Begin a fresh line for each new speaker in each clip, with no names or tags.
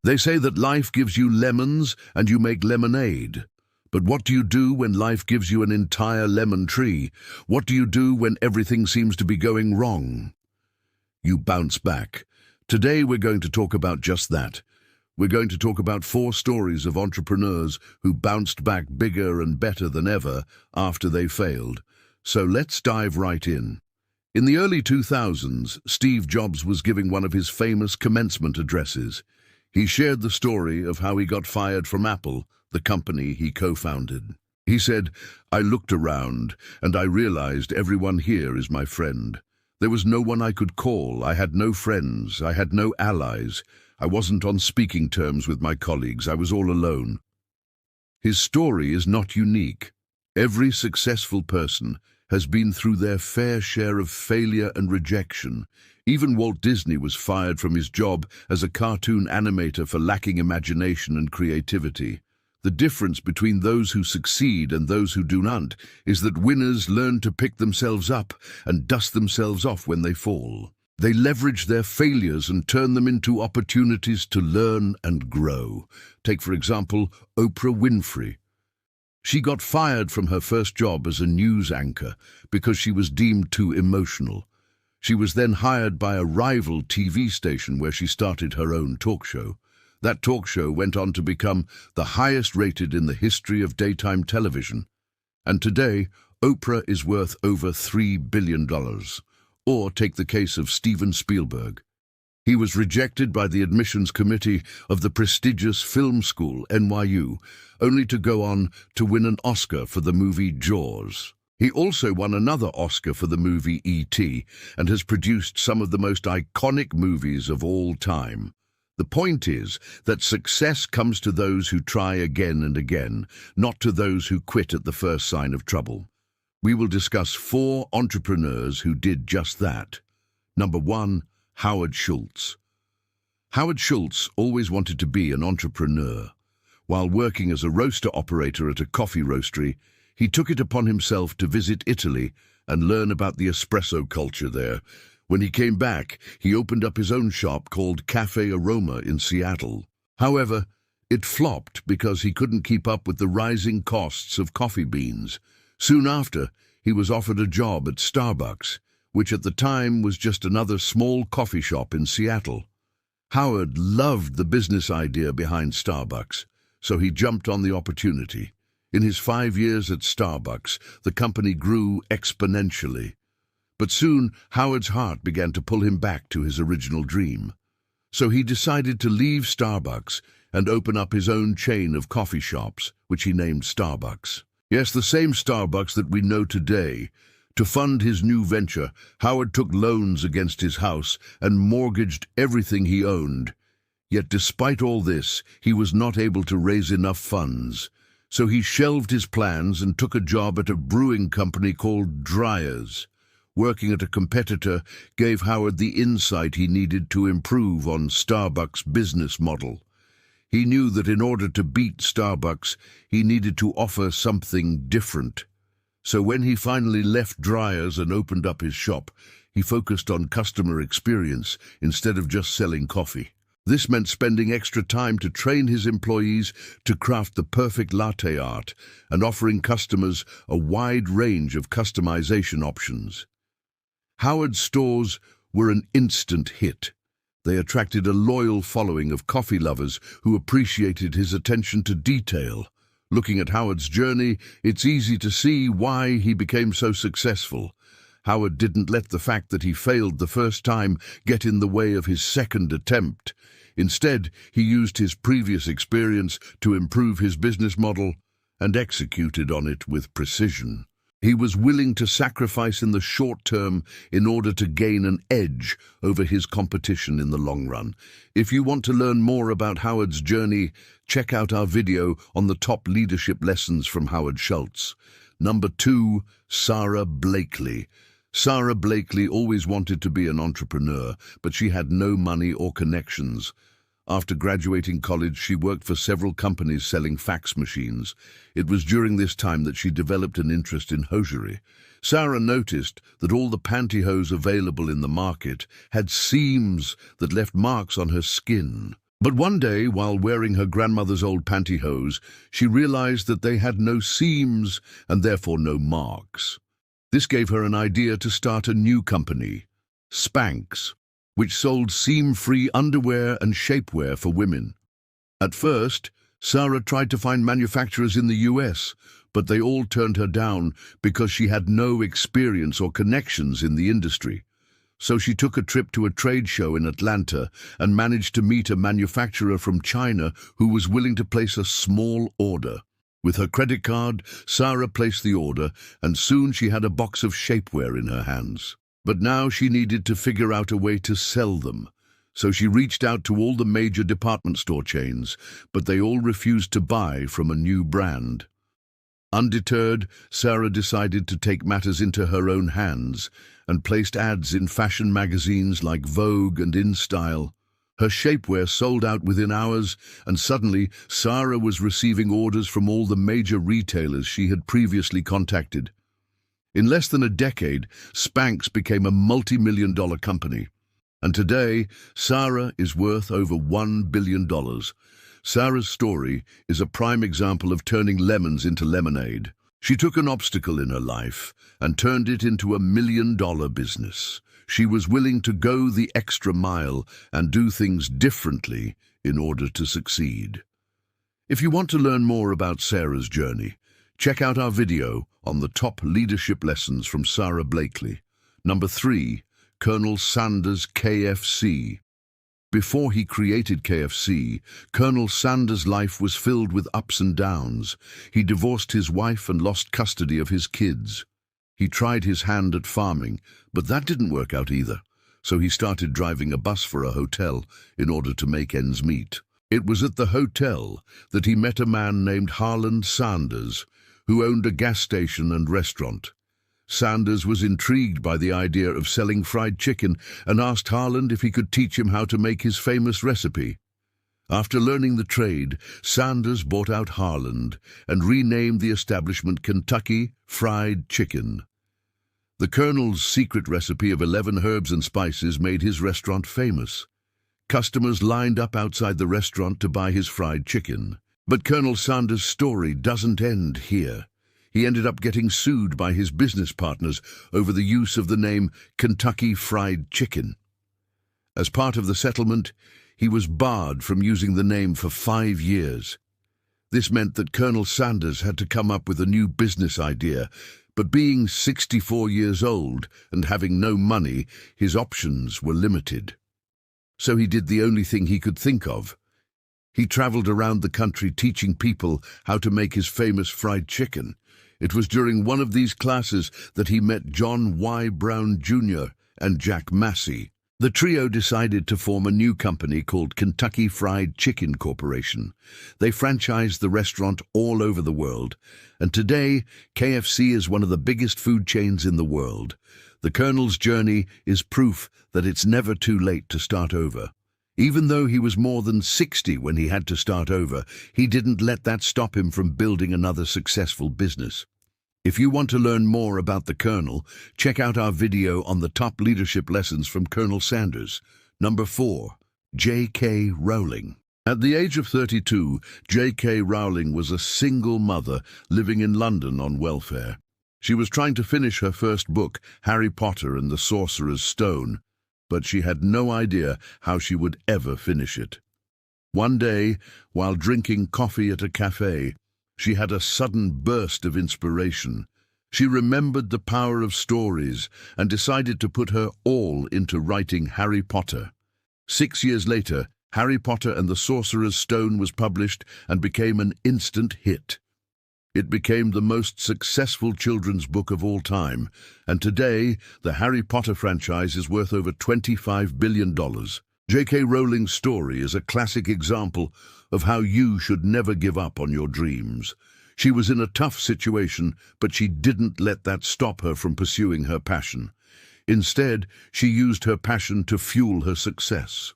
They say that life gives you lemons and you make lemonade. But what do you do when life gives you an entire lemon tree? What do you do when everything seems to be going wrong? You bounce back. Today we're going to talk about just that. We're going to talk about 4 stories of entrepreneurs who bounced back bigger and better than ever after they failed. So let's dive right in. In the early 2000s, Steve Jobs was giving one of his famous commencement addresses. He shared the story of how he got fired from Apple, the company he co-founded. He said, "I looked around and I realized everyone here is my friend. There was no one I could call. I had no friends. I had no allies. I wasn't on speaking terms with my colleagues. I was all alone." His story is not unique. Every successful person has been through their fair share of failure and rejection. Even Walt Disney was fired from his job as a cartoon animator for lacking imagination and creativity. The difference between those who succeed and those who do not is that winners learn to pick themselves up and dust themselves off when they fall. They leverage their failures and turn them into opportunities to learn and grow. Take, for example, Oprah Winfrey. She got fired from her first job as a news anchor because she was deemed too emotional. She was then hired by a rival TV station where she started her own talk show. That talk show went on to become the highest rated in the history of daytime television. And today, Oprah is worth over $3 billion. Or take the case of Steven Spielberg. He was rejected by the admissions committee of the prestigious film school, NYU, only to go on to win an Oscar for the movie Jaws. He also won another Oscar for the movie E.T. and has produced some of the most iconic movies of all time. The point is that success comes to those who try again and again, not to those who quit at the first sign of trouble. We will discuss 4 entrepreneurs who did just that. Number 1, Howard Schultz. Howard Schultz always wanted to be an entrepreneur. While working as a roaster operator at a coffee roastery, he took it upon himself to visit Italy and learn about the espresso culture there. When he came back, he opened up his own shop called Cafe Aroma in Seattle. However, it flopped because he couldn't keep up with the rising costs of coffee beans. Soon after, he was offered a job at Starbucks, which at the time was just another small coffee shop in Seattle. Howard loved the business idea behind Starbucks, so he jumped on the opportunity. In his 5 years at Starbucks, the company grew exponentially. But soon, Howard's heart began to pull him back to his original dream. So he decided to leave Starbucks and open up his own chain of coffee shops, which he named Starbucks. Yes, the same Starbucks that we know today. To fund his new venture, Howard took loans against his house and mortgaged everything he owned. Yet despite all this, he was not able to raise enough funds. So he shelved his plans and took a job at a brewing company called Dreyer's. Working at a competitor gave Howard the insight he needed to improve on Starbucks' business model. He knew that in order to beat Starbucks, he needed to offer something different. So when he finally left Dreyer's and opened up his shop, he focused on customer experience instead of just selling coffee. This meant spending extra time to train his employees to craft the perfect latte art and offering customers a wide range of customization options. Howard's stores were an instant hit. They attracted a loyal following of coffee lovers who appreciated his attention to detail. Looking at Howard's journey, it's easy to see why he became so successful. Howard didn't let the fact that he failed the first time get in the way of his second attempt. Instead, he used his previous experience to improve his business model and executed on it with precision. He was willing to sacrifice in the short term in order to gain an edge over his competition in the long run. If you want to learn more about Howard's journey, check out our video on the top leadership lessons from Howard Schultz. Number 2, Sara Blakely. Sara Blakely always wanted to be an entrepreneur, but she had no money or connections. After graduating college, she worked for several companies selling fax machines. It was during this time that she developed an interest in hosiery. Sara noticed that all the pantyhose available in the market had seams that left marks on her skin. But one day, while wearing her grandmother's old pantyhose, she realized that they had no seams and therefore no marks. This gave her an idea to start a new company, Spanx, which sold seam-free underwear and shapewear for women. At first, Sarah tried to find manufacturers in the US, but they all turned her down because she had no experience or connections in the industry. So she took a trip to a trade show in Atlanta and managed to meet a manufacturer from China who was willing to place a small order. With her credit card, Sarah placed the order, and soon she had a box of shapewear in her hands. But now she needed to figure out a way to sell them. So she reached out to all the major department store chains, but they all refused to buy from a new brand. Undeterred, Sarah decided to take matters into her own hands and placed ads in fashion magazines like Vogue and InStyle. Her shapewear sold out within hours, and suddenly Sarah was receiving orders from all the major retailers she had previously contacted. In less than a decade, Spanx became a multi-million-dollar company. And today, Sarah is worth over $1 billion. Sarah's story is a prime example of turning lemons into lemonade. She took an obstacle in her life and turned it into a million-dollar business. She was willing to go the extra mile and do things differently in order to succeed. If you want to learn more about Sarah's journey, check out our video on the top leadership lessons from Sara Blakely. Number 3, Colonel Sanders KFC. Before he created KFC, Colonel Sanders' life was filled with ups and downs. He divorced his wife and lost custody of his kids. He tried his hand at farming, but that didn't work out either. So he started driving a bus for a hotel in order to make ends meet. It was at the hotel that he met a man named Harland Sanders, who owned a gas station and restaurant. Sanders was intrigued by the idea of selling fried chicken and asked Harland if he could teach him how to make his famous recipe. After learning the trade, Sanders bought out Harland and renamed the establishment Kentucky Fried Chicken. The Colonel's secret recipe of 11 herbs and spices made his restaurant famous. Customers lined up outside the restaurant to buy his fried chicken. But Colonel Sanders' story doesn't end here. He ended up getting sued by his business partners over the use of the name Kentucky Fried Chicken. As part of the settlement, he was barred from using the name for 5 years. This meant that Colonel Sanders had to come up with a new business idea, but being 64 years old and having no money, his options were limited. So he did the only thing he could think of. He traveled around the country teaching people how to make his famous fried chicken. It was during one of these classes that he met John Y. Brown Jr. and Jack Massey. The trio decided to form a new company called Kentucky Fried Chicken Corporation. They franchised the restaurant all over the world, and today KFC is one of the biggest food chains in the world. The Colonel's journey is proof that it's never too late to start over. Even though he was more than 60 when he had to start over, he didn't let that stop him from building another successful business. If you want to learn more about the Colonel, check out our video on the top leadership lessons from Colonel Sanders. Number 4, J.K. Rowling. At the age of 32, J.K. Rowling was a single mother living in London on welfare. She was trying to finish her first book, Harry Potter and the Sorcerer's Stone, but she had no idea how she would ever finish it. One day, while drinking coffee at a cafe, she had a sudden burst of inspiration. She remembered the power of stories and decided to put her all into writing Harry Potter. 6 years later, Harry Potter and the Sorcerer's Stone was published and became an instant hit. It became the most successful children's book of all time, and today the Harry Potter franchise is worth over $25 billion. J.K. Rowling's story is a classic example of how you should never give up on your dreams. She was in a tough situation, but she didn't let that stop her from pursuing her passion. Instead, she used her passion to fuel her success.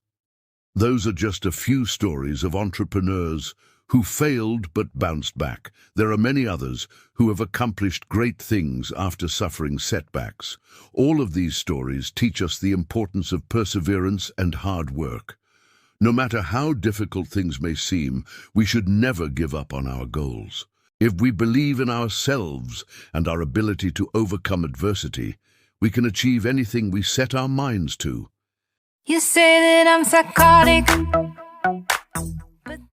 Those are just a few stories of entrepreneurs who failed but bounced back. There are many others who have accomplished great things after suffering setbacks. All of these stories teach us the importance of perseverance and hard work. No matter how difficult things may seem, we should never give up on our goals. If we believe in ourselves and our ability to overcome adversity, we can achieve anything we set our minds to.
You say that I'm psychotic,